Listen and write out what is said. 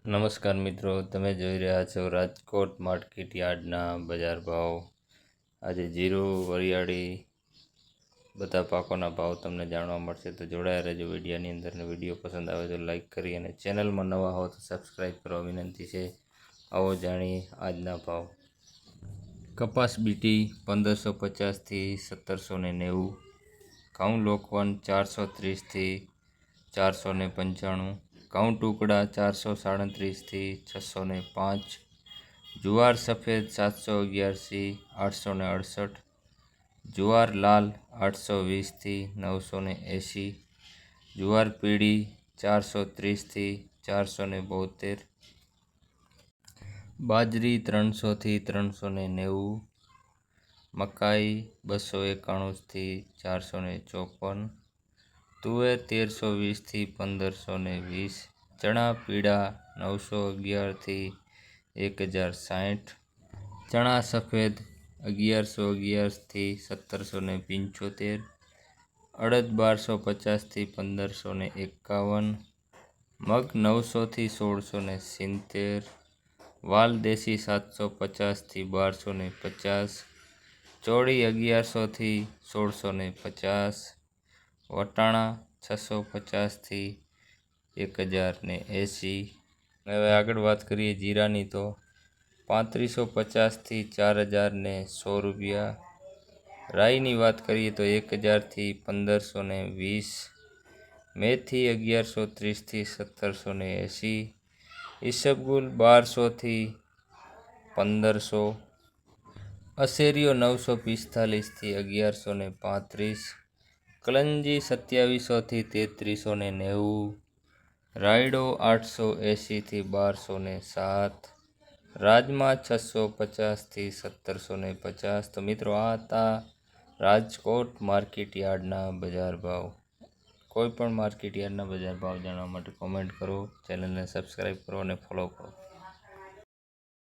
નમસ્કાર મિત્રો, તમે જોઈ રહ્યા છો રાજકોટ માર્કેટ યાર્ડના બજાર ભાવ। આજે જીરું, વરિયાળી બધા પાકોના ભાવ તમને જાણવા મળશે, તો જોડાયા રહેજો વિડીયોની અંદર। ને વિડીયો પસંદ આવે તો લાઈક કરી અને ચેનલમાં નવા હો તો સબસ્ક્રાઈબ કરવા વિનંતી છે। આવો જાણીએ આજના ભાવ। કપાસ બીટી 1550થી 1790, ઘઉં લોકવન 430થી 495, ઘઉં ટુકડા 437થી 605, જુવાર સફેદ 711થી 868, જુવાર લાલ 820થી 980, જુવાર પીળી 430થી 472, બાજરી 300થી 390, મકાઈ 291થી 454, તુવેર 1320થી 1520, ચણા પીળા 911થી 1060, ચણા સફેદ 1111થી 1775, અડદ 1250થી 1551, મગ 900થી 1670, વાલ દેશી 750થી 1250, ચોળી 1100થી 1650, વટાણા 650થી 1080। હવે આગળ વાત કરીએ જીરાની, તો 3550થી 4000 રૂપિયા। રાઈની વાત કરીએ તો 1000થી 1520, મેથી 1130થી 1780, ઈસબગુલ 1200થી 1500, અશેરીઓ 945થી 1135, કલંજી 2700થી 3390, રાયડો 880થી 1207, રાજમા 650થી 1750। તો મિત્રો, આ હતા રાજકોટ માર્કેટ યાર્ડના બજાર ભાવ। કોઈ પણ માર્કેટ યાર્ડના બજાર ભાવ જાણવા માટે કોમેન્ટ કરો, ચેનલને સબસ્ક્રાઈબ કરો અને ફોલો કરો।